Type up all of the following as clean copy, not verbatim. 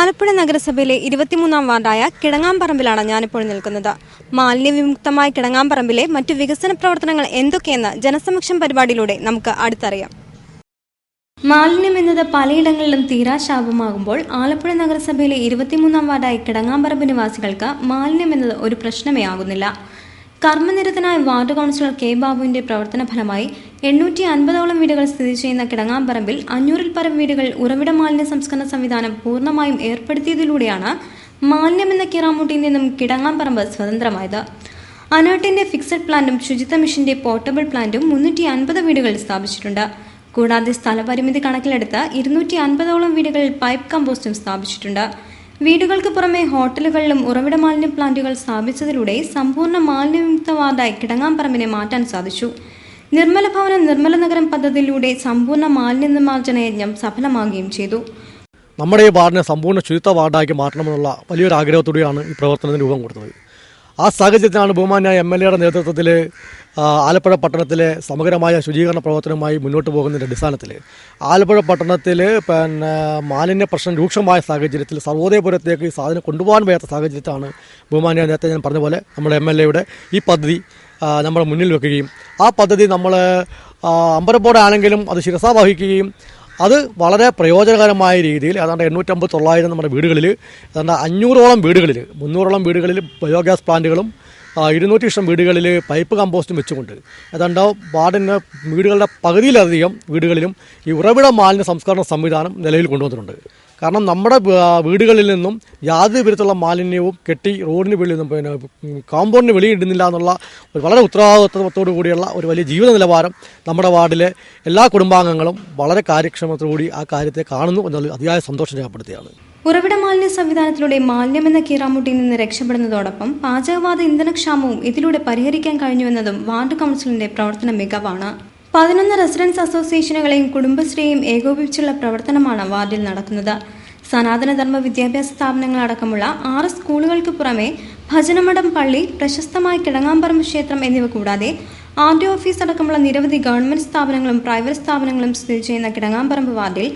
ആലപ്പുഴ നഗരസഭയിലെ 23-ാം വാർഡായ കിടങ്ങാമ്പറമ്പിലാണ് ഞാനിപ്പോൾ നിൽക്കുന്നത്. മാലിന്യവിമുക്തമായ കിടങ്ങാമ്പറമ്പിലെ മറ്റു വികസന പ്രവർത്തനങ്ങൾ എന്തൊക്കെയെന്ന് ജനസമക്ഷം പരിപാടിയിലൂടെ നമുക്ക് അടുത്തറിയാം. മാലിന്യം എന്നത് പലയിടങ്ങളിലും തീരാശാപമാകുമ്പോൾ ആലപ്പുഴ നഗരസഭയിലെ 23-ാം വാർഡായ കിടങ്ങാമ്പറമ്പ് നിവാസികൾക്ക് മാലിന്യം എന്നത് ഒരു പ്രശ്നമേ ആകുന്നില്ല. കർമ്മനിരതനായ വാർഡ് കൗൺസിലർ കെ ബാബുവിന്റെ പ്രവർത്തന ഫലമായി 850ഓളം വീടുകൾ സ്ഥിതി ചെയ്യുന്ന കിടങ്ങാമ്പറമ്പിൽ 500-ൽ പരം വീടുകളിൽ ഉറവിട മാലിന്യ സംസ്കരണ സംവിധാനം പൂർണ്ണമായും ഏർപ്പെടുത്തിയതിലൂടെയാണ് മാലിന്യമെന്ന കിറാമുട്ടിയിൽ നിന്നും കിടങ്ങാമ്പറമ്പ് സ്വതന്ത്രമായത്. അനേർട്ടിന്റെ ഫിക്സഡ് പ്ലാന്റും ശുചിത്വ മിഷന്റെ പോർട്ടബിൾ പ്ലാന്റും 350 വീടുകളിൽ സ്ഥാപിച്ചിട്ടുണ്ട്. കൂടാതെ സ്ഥലപരിമിതി കണക്കിലെടുത്ത് 250ഓളം വീടുകളിൽ പൈപ്പ് കമ്പോസ്റ്റും സ്ഥാപിച്ചിട്ടുണ്ട്. വീടുകൾക്ക് പുറമെ ഹോട്ടലുകളിലും ഉറവിട മാലിന്യ പ്ലാന്റുകൾ സ്ഥാപിച്ചതിലൂടെ സമ്പൂർണ്ണ മാലിന്യവിമുക്ത വാർഡായി കിടങ്ങാമ്പറമ്പിനെ മാറ്റാൻ സാധിച്ചു. നിർമ്മല ഭവനം നിർമ്മല നഗരം പദ്ധതിയിലൂടെ സമ്പൂർണ്ണ മാലിന്യ നിർമ്മാർജ്ജന യജ്ഞം സഫലമാകുകയും ചെയ്തു. നമ്മുടെ ഈ വാർഡിനെ സമ്പൂർണ്ണ ശുചിത്വ വാർഡാക്കി മാറ്റണമെന്നുള്ള വലിയൊരു ആഗ്രഹത്തോടെയാണ് ഈ പ്രവർത്തനത്തിന് രൂപം കൊടുത്തത്. ആ സാഹചര്യത്തിലാണ് ബഹുമാന്യ MLA യുടെ നേതൃത്വത്തിൽ ആലപ്പുഴ പട്ടണത്തിലെ സമഗ്രമായ ശുചീകരണ പ്രവർത്തനവുമായി മുന്നോട്ട് പോകുന്നതിൻ്റെ അടിസ്ഥാനത്തിൽ ആലപ്പുഴ പട്ടണത്തിൽ മാലിന്യ പ്രശ്നം രൂക്ഷമായ സാഹചര്യത്തിൽ സർവോദയപുരത്തേക്ക് ഈ സാധനം കൊണ്ടുപോകാൻ വയ്യാത്ത സാഹചര്യത്തിലാണ് ബഹുമാന്യ നേരത്തെ ഞാൻ പറഞ്ഞ പോലെ നമ്മുടെ MLA യുടെ ഈ പദ്ധതി നമ്മുടെ മുന്നിൽ വെക്കുകയും ആ പദ്ധതി നമ്മൾ അമ്പലപ്പോടാണെങ്കിലും അത് ശിരസാ വഹിക്കുകയും അത് വളരെ പ്രയോജനകരമായ രീതിയിൽ ഏതാണ്ട് 850-900 നമ്മുടെ വീടുകളിൽ ഏതാണ്ട് 500ഓളം വീടുകളിൽ 300ഓളം വീടുകളിൽ ബയോഗ്യാസ് പ്ലാന്റുകളും 200 വീടുകളിൽ പൈപ്പ് കമ്പോസ്റ്റും വെച്ചുകൊണ്ട് ഏതാണ്ട് വാർഡിൻ്റെ വീടുകളുടെ പകുതിയിലധികം വീടുകളിലും ഈ ഉറവിട മാലിന്യ സംസ്കരണ സംവിധാനം നിലവിൽ കൊണ്ടുവന്നിട്ടുണ്ട്. കാരണം നമ്മുടെ വീടുകളിൽ നിന്നും യാതൊരു വിധത്തിലുള്ള മാലിന്യവും കെട്ടി റോഡിന് വെളിയിൽ നിന്നും കോമ്പൗണ്ടിന് വെളിയിടുന്നില്ല എന്നുള്ള ഒരു വളരെ ഉത്തരവാദിത്വത്തോടു കൂടിയുള്ള ഒരു വലിയ ജീവിത നിലവാരം നമ്മുടെ വാർഡിലെ എല്ലാ കുടുംബാംഗങ്ങളും വളരെ കാര്യക്ഷമതയോടുകൂടി ആ കാര്യത്തെ കാണുന്നു എന്നുള്ള അതിയായ സന്തോഷം രേഖപ്പെടുത്തുകയാണ്. ഉറവിട മാലിന്യ സംവിധാനത്തിലൂടെ മാലിന്യമെന്ന കീറാമുട്ടിയിൽ നിന്ന് രക്ഷപ്പെടുന്നതോടൊപ്പം പാചകവാത ഇന്ധനക്ഷാമവും ഇതിലൂടെ പരിഹരിക്കാൻ കഴിഞ്ഞുവെന്നതും വാർഡ് കൗൺസിലിന്റെ പ്രവർത്തന മികവാണ്. 11 റെസിഡൻസ് അസോസിയേഷനുകളെയും കുടുംബശ്രീയെയും ഏകോപിപ്പിച്ചുള്ള പ്രവർത്തനമാണ് വാർഡിൽ നടക്കുന്നത്. സനാതനധർമ്മ വിദ്യാഭ്യാസ സ്ഥാപനങ്ങളടക്കമുള്ള 6 സ്കൂളുകൾക്ക് പുറമെ ഭജനമഠം പള്ളി, പ്രശസ്തമായ കിടങ്ങാമ്പറമ്പ് ക്ഷേത്രം എന്നിവ കൂടാതെ RDO ഓഫീസ് അടക്കമുള്ള നിരവധി ഗവൺമെന്റ് സ്ഥാപനങ്ങളും പ്രൈവറ്റ് സ്ഥാപനങ്ങളും സ്ഥിതി ചെയ്യുന്ന കിടങ്ങാമ്പറമ്പ് വാർഡിൽ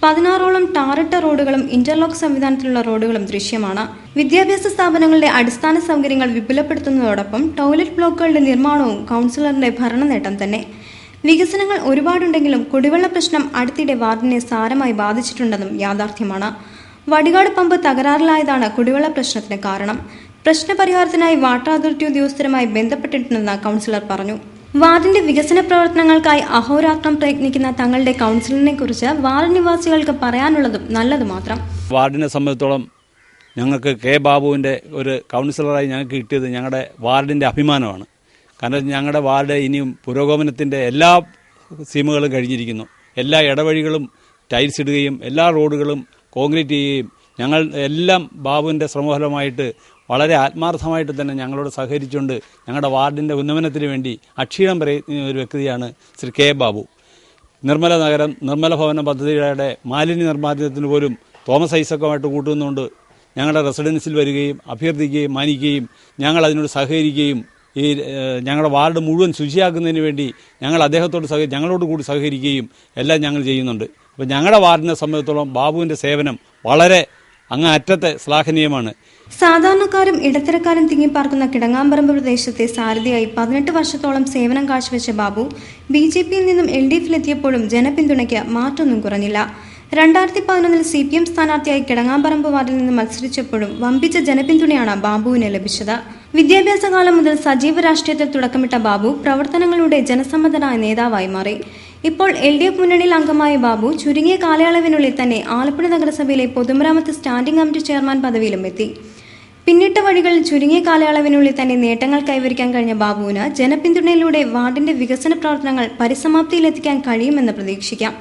16ഓളം ടാറിട്ട റോഡുകളും ഇന്റർലോക്ക് സംവിധാനത്തിലുള്ള റോഡുകളും ദൃശ്യമാണ്. വിദ്യാഭ്യാസ സ്ഥാപനങ്ങളുടെ അടിസ്ഥാന സൗകര്യങ്ങൾ വിപുലപ്പെടുത്തുന്നതോടൊപ്പം ടോയ്ലറ്റ് ബ്ലോക്കുകളുടെ നിർമ്മാണവും കൗൺസിലറിന്റെ ഭരണ നേട്ടം തന്നെ. വികസനങ്ങൾ ഒരുപാടുണ്ടെങ്കിലും കുടിവെള്ള പ്രശ്നം അടുത്തിടെ വാർഡിനെ സാരമായി ബാധിച്ചിട്ടുണ്ടെന്നും യാഥാർത്ഥ്യമാണ്. വടികാട് പമ്പ് തകരാറിലായതാണ് കുടിവെള്ള പ്രശ്നത്തിന് കാരണം. പ്രശ്നപരിഹാരത്തിനായി വാട്ടർ അതോറിറ്റി ഉദ്യോഗസ്ഥരുമായി ബന്ധപ്പെട്ടിട്ടുണ്ടെന്ന് കൗൺസിലർ പറഞ്ഞു. വാർഡിന്റെ വികസന പ്രവർത്തനങ്ങൾക്കായി അഹോരാത്രം പ്രയത്നിക്കുന്ന തങ്ങളുടെ കൗൺസിലറിനെ കുറിച്ച് വാർഡ് നിവാസികൾക്ക് പറയാനുള്ളതും നല്ലത് മാത്രം. വാർഡിനെ സംബന്ധിച്ചിടത്തോളം ഞങ്ങൾക്ക് കെ ബാബുവിൻ്റെ ഒരു കൗൺസിലറായി ഞങ്ങൾക്ക് കിട്ടിയത് ഞങ്ങളുടെ വാർഡിൻ്റെ അഭിമാനമാണ്. കാരണം ഞങ്ങളുടെ വാർഡ് ഇനിയും പുരോഗമനത്തിൻ്റെ എല്ലാ സീമുകളും കഴിഞ്ഞിരിക്കുന്നു. എല്ലാ ഇടവഴികളും ടൈൽസ് ഇടുകയും എല്ലാ റോഡുകളും കോൺക്രീറ്റ് ചെയ്യുകയും ഞങ്ങൾ എല്ലാം ബാബുവിൻ്റെ ശ്രമഫലമായിട്ട് വളരെ ആത്മാർത്ഥമായിട്ട് തന്നെ ഞങ്ങളോട് സഹകരിച്ചുകൊണ്ട് ഞങ്ങളുടെ വാർഡിൻ്റെ ഉന്നമനത്തിന് വേണ്ടി അക്ഷീണം പ്രയത്നിക്കുന്ന ഒരു വ്യക്തിയാണ് ശ്രീ കെ ബാബു. നിർമ്മല നഗരം നിർമ്മല ഭവന പദ്ധതിയുടെ മാലിന്യ നിർമ്മാർജ്ജനത്തിന് പോലും തോമസ് ഐസക്കുമായിട്ട് കൂട്ടുന്നുകൊണ്ട് ഞങ്ങളുടെ റെസിഡൻസിൽ വരികയും അഭ്യർത്ഥിക്കുകയും മാനിക്കുകയും ഞങ്ങൾ അതിനോട് സഹകരിക്കുകയും ഈ ഞങ്ങളുടെ വാർഡ് മുഴുവൻ ശുചിയാക്കുന്നതിന് വേണ്ടി ഞങ്ങൾ അദ്ദേഹത്തോട് ഞങ്ങളോട് കൂടി സഹകരിക്കുകയും എല്ലാം ഞങ്ങൾ ചെയ്യുന്നുണ്ട്. അപ്പോൾ ഞങ്ങളുടെ വാർഡിനെ സംബന്ധിച്ചിടത്തോളം ബാബുവിൻ്റെ സേവനം വളരെ അങ്ങേയറ്റത്തെ ശ്ലാഘനീയമാണ്. സാധാരണക്കാരും ഇടത്തരക്കാരും തിങ്ങിപ്പാർക്കുന്ന കിടങ്ങാമ്പറമ്പ് പ്രദേശത്തെ സാരഥിയായി 18 വർഷത്തോളം സേവനം കാഴ്ചവെച്ച ബാബു BJPയിൽ നിന്നും LDFിലെത്തിയപ്പോഴും ജനപിന്തുണയ്ക്ക് മാറ്റൊന്നും കുറഞ്ഞില്ല. 2011 CPM സ്ഥാനാർത്ഥിയായി കിടങ്ങാമ്പറമ്പ് വാർഡിൽ നിന്ന് മത്സരിച്ചപ്പോഴും വമ്പിച്ച ജനപിന്തുണയാണ് ബാബുവിന് ലഭിച്ചത്. വിദ്യാഭ്യാസ കാലം മുതൽ സജീവ രാഷ്ട്രീയത്തിൽ തുടക്കമിട്ട ബാബു പ്രവർത്തനങ്ങളുടെ ജനസമ്മതനായ നേതാവായി മാറി. ഇപ്പോൾ LDF മുന്നണിയിൽ അംഗമായ ബാബു ചുരുങ്ങിയ കാലയളവിനുള്ളിൽ തന്നെ ആലപ്പുഴ നഗരസഭയിലെ പൊതുമരാമത്ത് സ്റ്റാൻഡിംഗ് കമ്മിറ്റി ചെയർമാൻ പദവിയിലും എത്തി. പിന്നിട്ട വഴികളിൽ ചുരുങ്ങിയ കാലയളവിനുള്ളിൽ തന്നെ നേട്ടങ്ങൾ കൈവരിക്കാൻ കഴിഞ്ഞ ബാബുവിന് ജനപിന്തുണയിലൂടെ വാർഡിന്റെ വികസന പ്രവർത്തനങ്ങൾ പരിസമാപ്തിയിലെത്തിക്കാൻ കഴിയുമെന്ന് പ്രതീക്ഷിക്കാം.